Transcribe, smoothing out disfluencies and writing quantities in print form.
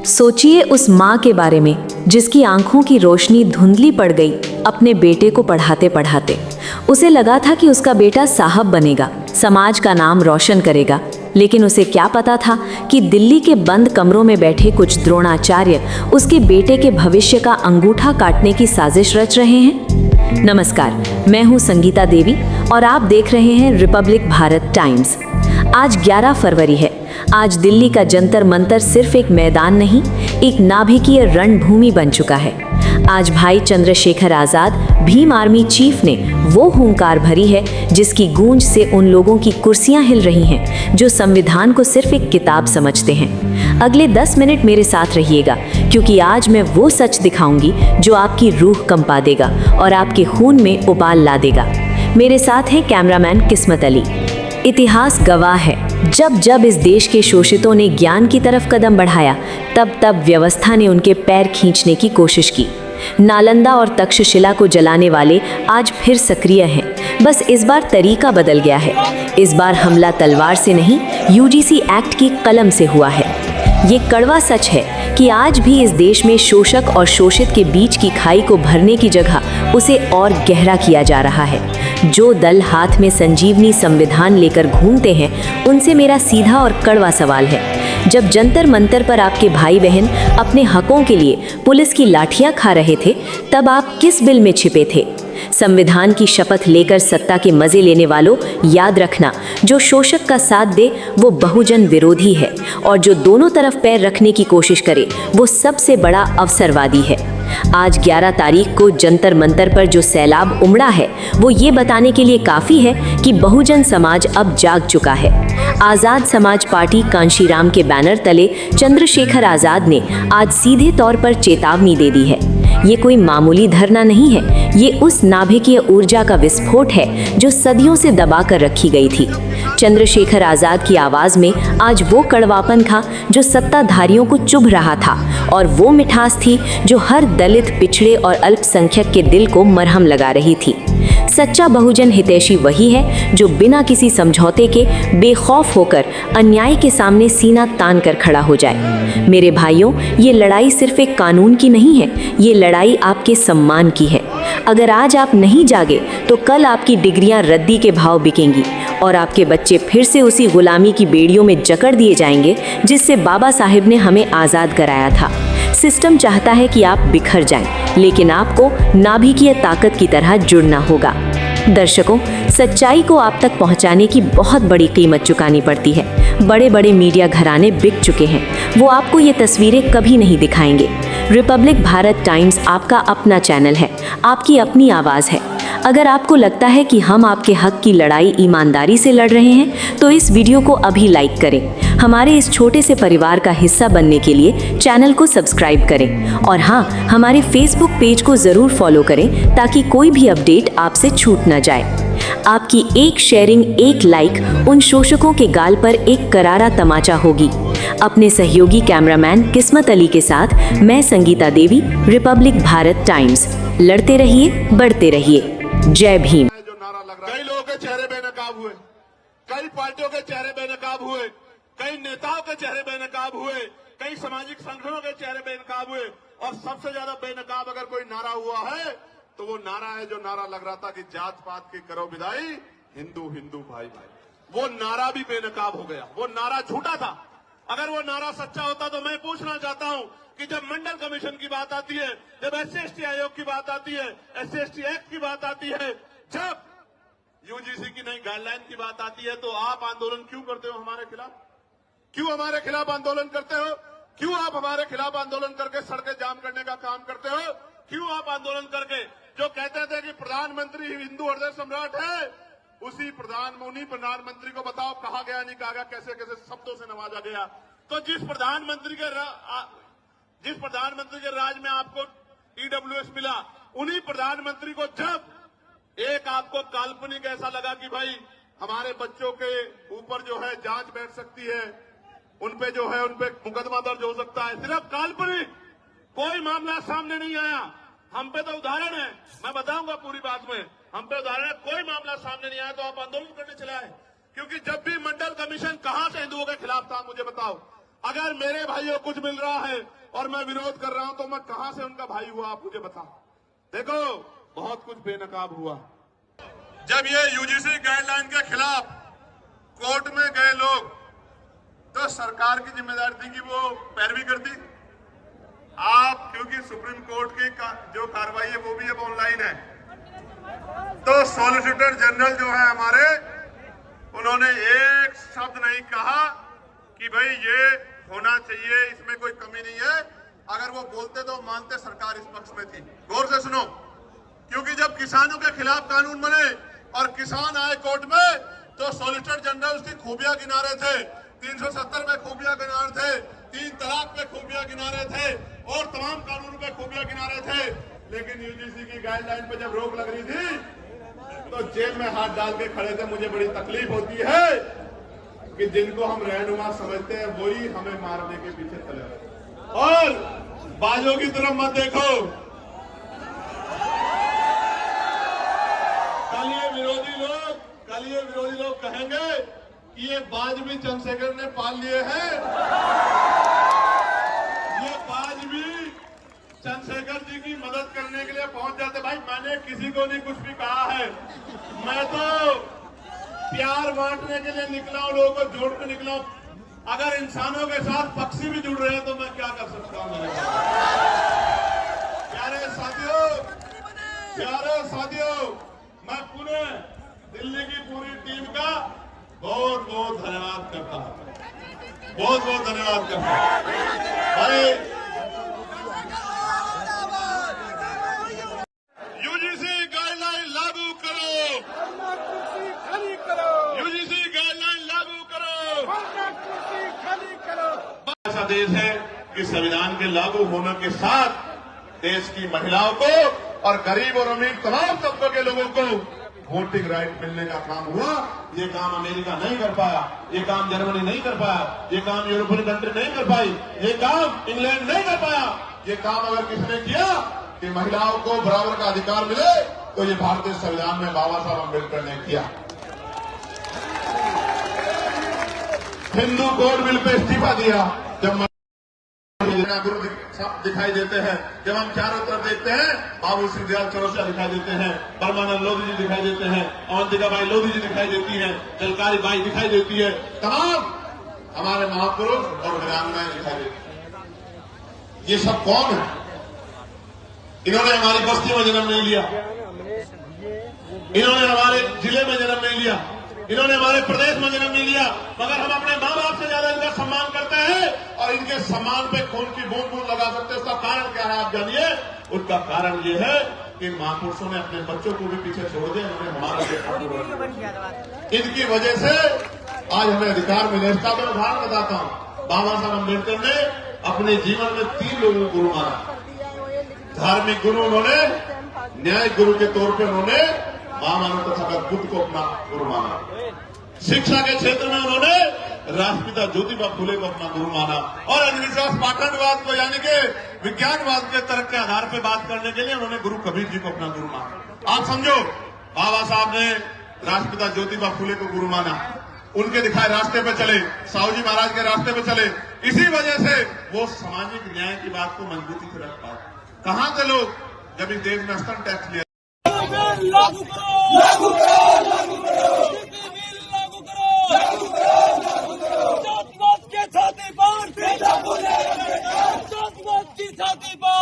सोचिए उस माँ के बारे में जिसकी आंखों की रोशनी धुंधली पड़ गई अपने बेटे को पढ़ाते पढ़ाते। उसे लगा था कि उसका बेटा साहब बनेगा, समाज का नाम रोशन करेगा, लेकिन उसे क्या पता था कि दिल्ली के बंद कमरों में बैठे कुछ द्रोणाचार्य उसके बेटे के भविष्य का अंगूठा काटने की साजिश रच रहे हैं। नमस्कार, मैं हूं संगीता देवी और आप देख रहे हैं रिपब्लिक भारत टाइम्स। आज 11 फरवरी है। आज दिल्ली का जंतर मंतर सिर्फ एक मैदान नहीं, एक नाभिकीय रणभूमि बन चुका है। आज भाई चंद्रशेखर आजाद भीम आर्मी चीफ ने वो हुंकार भरी है जिसकी गूंज से उन लोगों की कुर्सियां हिल रही हैं जो संविधान को सिर्फ एक किताब समझते हैं। अगले 10 मिनट मेरे साथ रहिएगा, क्योंकि आज मैं वो सच दिखाऊंगी जो आपकी रूह कंपा देगा और आपके खून में उबाल ला देगा। मेरे साथ है कैमरामैन किस्मत अली। इतिहास गवाह है, जब जब इस देश के शोषितों ने ज्ञान की तरफ कदम बढ़ाया, तब तब व्यवस्था ने उनके पैर खींचने की कोशिश की। नालंदा और तक्षशिला को जलाने वाले आज फिर सक्रिय हैं, बस इस बार तरीका बदल गया है। इस बार हमला तलवार से नहीं, यूजीसी एक्ट की कलम से हुआ है। ये कड़वा सच है कि आज भी इस देश में शोषक और शोषित के बीच की खाई को भरने की जगह उसे और गहरा किया जा रहा है। जो दल हाथ में संजीवनी संविधान लेकर घूमते हैं, उनसे मेरा सीधा और कड़वा सवाल है, जब जंतर मंतर पर आपके भाई बहन अपने हकों के लिए पुलिस की लाठियां खा रहे थे, तब आप किस बिल में छिपे थे? संविधान की शपथ लेकर सत्ता के मजे लेने वालों, याद रखना, जो शोषक का साथ दे वो बहुजन विरोधी है, और जो दोनों तरफ पैर रखने की कोशिश करे वो सबसे बड़ा अवसरवादी है। आज 11 तारीख को जंतर मंतर पर जो सैलाब उमड़ा है, वो ये बताने के लिए काफ़ी है कि बहुजन समाज अब जाग चुका है। आज़ाद समाज पार्टी कांशीराम के बैनर तले चंद्रशेखर आज़ाद ने आज सीधे तौर पर चेतावनी दे दी है। ये कोई मामूली धरना नहीं है, ये उस नाभिकीय ऊर्जा का विस्फोट है जो सदियों से दबा कर रखी गई थी। चंद्रशेखर आज़ाद की आवाज़ में आज वो कड़वापन था जो सत्ताधारियों को चुभ रहा था, और वो मिठास थी जो हर दलित, पिछड़े और अल्पसंख्यक के दिल को मरहम लगा रही थी। सच्चा बहुजन हितैषी वही है जो बिना किसी समझौते के बेखौफ होकर अन्याय के सामने सीना तान कर खड़ा हो जाए। मेरे भाइयों, ये लड़ाई सिर्फ एक कानून की नहीं है, ये लड़ाई आपके सम्मान की है। अगर आज आप नहीं जागे तो कल आपकी डिग्रियां रद्दी के भाव बिकेंगी और आपके बच्चे फिर से उसी गुलामी की बेड़ियों में जकड़ दिए जाएंगे जिससे बाबा साहिब ने हमें आज़ाद कराया था। सिस्टम चाहता है कि आप बिखर जाएं, लेकिन आपको नाभिकीय ताकत की तरह जुड़ना होगा। दर्शकों, सच्चाई को आप तक पहुंचाने की बहुत बड़ी कीमत चुकानी पड़ती है। बड़े बड़े मीडिया घराने बिक चुके हैं, वो आपको ये तस्वीरें कभी नहीं दिखाएंगे। रिपब्लिक भारत टाइम्स आपका अपना चैनल है, आपकी अपनी आवाज़ है। अगर आपको लगता है कि हम आपके हक की लड़ाई ईमानदारी से लड़ रहे हैं, तो इस वीडियो को अभी लाइक करें। हमारे इस छोटे से परिवार का हिस्सा बनने के लिए चैनल को सब्सक्राइब करें, और हाँ, हमारे फेसबुक पेज को ज़रूर फॉलो करें ताकि कोई भी अपडेट आपसे छूट न जाए। आपकी एक शेयरिंग, एक लाइक उन शोषकों के गाल पर एक करारा तमाचा होगी। अपने सहयोगी कैमरामैन किस्मत अली के साथ मैं संगीता देवी, रिपब्लिक भारत टाइम्स। लड़ते रहिए, बढ़ते रहिए। जय भीम। जो नारा लग रहा है, कई लोगों के चेहरे बेनकाब हुए, कई पार्टियों के चेहरे बेनकाब हुए, कई नेताओं के चेहरे बेनकाब हुए, कई सामाजिक संगठनों के चेहरे बेनकाब हुए, और सबसे ज्यादा बेनकाब अगर कोई नारा हुआ है तो वो नारा है जो नारा लग रहा था कि जात पात की करो विदाई, हिंदू हिंदू भाई भाई। वो नारा भी बेनकाब हो गया, वो नारा झूठा था। अगर वो नारा सच्चा होता तो मैं पूछना चाहता हूं कि जब मंडल कमीशन की बात आती है, जब SC/ST आयोग की बात आती है, SC/ST एक्ट की बात आती है, जब यूजीसी की नई गाइडलाइन की बात आती है, तो आप आंदोलन क्यों करते हो हमारे खिलाफ? क्यों हमारे खिलाफ आंदोलन करते हो? क्यों आप हमारे खिलाफ आंदोलन करके सड़कें जाम करने का काम करते हो? क्यों आप आंदोलन करके जो कहते थे कि प्रधानमंत्री हिंदू हृदय सम्राट है, उन्हीं प्रधानमंत्री को बताओ कहा गया, नहीं कहा गया, कैसे कैसे शब्दों से नवाजा गया। तो जिस प्रधानमंत्री के राज में आपको EWS मिला, उन्हीं प्रधानमंत्री को जब एक आपको काल्पनिक ऐसा लगा कि भाई हमारे बच्चों के ऊपर जो है जांच बैठ सकती है, उनपे जो है उनपे मुकदमा दर्ज हो सकता है, सिर्फ काल्पनिक, कोई मामला सामने नहीं आया। हम पे तो उदाहरण है, मैं बताऊंगा पूरी बात में, हम पे उदाहरण है, कोई मामला सामने नहीं आया तो आप आंदोलन करने चले आए। क्योंकि जब भी मंडल कमीशन कहां से हिंदुओं के खिलाफ था, मुझे बताओ, अगर मेरे भाइयों को कुछ मिल रहा है और मैं विरोध कर रहा हूं तो मैं कहां से उनका भाई हुआ, आप मुझे बताओ। देखो बहुत कुछ बेनकाब हुआ। जब ये यूजीसी गाइडलाइन के खिलाफ कोर्ट में गए लोग तो सरकार की जिम्मेदारी थी कि वो पैरवी करती। आप क्योंकि सुप्रीम कोर्ट की जो कार्रवाई है वो भी अब ऑनलाइन है, तो सॉलिसिटर जनरल जो है हमारे, उन्होंने एक शब्द नहीं कहा कि भाई ये होना चाहिए, इसमें कोई कमी नहीं है। अगर वो बोलते तो मानते सरकार इस पक्ष में थी। गौर से सुनो, क्योंकि जब किसानों के खिलाफ कानून बने और किसान आए कोर्ट में तो सॉलिसिटर जनरल उसकी खूबियां गिना रहे थे। 370 में खूबियां गिना रहे थे, 3 तलाक पे खूबियां गिना रहे थे और तमाम कानूनों पे खूबियां गिना रहे थे। लेकिन यूजीसी की गाइडलाइन पे जब रोक लग रही थी तो जेब में हाथ डाल के खड़े थे। मुझे बड़ी तकलीफ होती है कि जिनको हम रहनुमा समझते हैं वही हमें मारने के पीछे चले। और बाजों की तरफ मत देखो। कल ये विरोधी लोग कहेंगे कि ये बाज भी चंद्रशेखर ने पाल लिए हैं, ये बाज भी चंद्रशेखर जी की मदद करने के लिए पहुंच जाते। भाई मैंने किसी को नहीं कुछ भी कहा है, मैं तो प्यार बांटने के लिए निकला हूं, लोगों को जोड़ने निकला हूं। अगर इंसानों के साथ पक्षी भी जुड़ रहे हैं तो मैं क्या कर सकता हूं। प्यारे साथियों, मैं पुनः दिल्ली की पूरी टीम का बहुत बहुत धन्यवाद करता हूं, बहुत बहुत धन्यवाद करता हूं। भाई यूजीसी गाइडलाइन लागू करो, यूजीसी गाइडलाइन लागू करो। ऐसा देश है कि संविधान के लागू होने के साथ देश की महिलाओं को और गरीब और अमीर तमाम तबकों के लोगों को वोटिंग राइट मिलने का काम हुआ। ये काम अमेरिका नहीं कर पाया, ये काम जर्मनी नहीं कर पाया, ये काम यूरोपियन कंट्री नहीं कर पाई, ये काम इंग्लैंड नहीं कर पाया। ये काम अगर किसने किया कि महिलाओं को बराबर का अधिकार मिले तो ये भारतीय संविधान में बाबा साहब अम्बेडकर ने किया। हिंदू कोड बिल पे इस्तीफा दिया। जब गुरु दिखाई देते हैं, जब हम चारों तरफ देखते हैं, बाबू सिंह दयाल चौरसिया दिखाई देते हैं, परमानंद लोधी जी दिखाई देते हैं, अवंतिका बाई लोधी जी दिखाई देती है, जलकारी बाई दिखाई देती है, तमाम हमारे महापुरुष और वीरांगनाएं दिखाई देती है। ये सब कौन है? इन्होंने हमारी बस्ती में जन्म नहीं लिया, इन्होंने हमारे जिले में जन्म नहीं लिया, इन्होंने हमारे प्रदेश में जन्म नहीं लिया, मगर हम अपने माँ बाप से ज्यादा इनका सम्मान करते हैं और इनके सम्मान पे खून की बूंद बूंद लगा सकते हैं। उसका कारण क्या है आप जानिए। उसका कारण ये है कि महापुरुषों ने अपने बच्चों को भी पीछे छोड़ दिया, उन्होंने हमारा इनकी वजह से आज हमें अधिकार मिले। इसका मैं उदाहरण बताता हूँ। बाबा साहब अम्बेडकर ने अपने जीवन में 3 लोगों को गुरु माना। धार्मिक गुरु उन्होंने, न्यायिक गुरु के तौर पर उन्होंने महामानव तथागत बुद्ध को अपना गुरु माना। शिक्षा के क्षेत्र में उन्होंने राष्ट्रपिता ज्योतिबा फुले को अपना गुरु माना और अंधविश्वास पाखंडवाद को यानी कि विज्ञानवाद के तर्क के आधार पर बात करने के लिए उन्होंने गुरु कबीर जी को अपना गुरु माना। आप समझो, बाबा साहब ने राष्ट्रपिता ज्योतिबा फुले को गुरु माना, उनके दिखाए रास्ते पे चले, साहू जी महाराज के रास्ते पे चले। इसी वजह से वो सामाजिक न्याय की बात को मजबूती से रख पाए। कहां थे लोग जब इस देश में स्तन टैक्स लिया? लागू करो, लागू करो, लागू करो, लागू करो, लागू करो, लागू करो। जातिवाद के छाती पर, जातिवाद की छाती पर।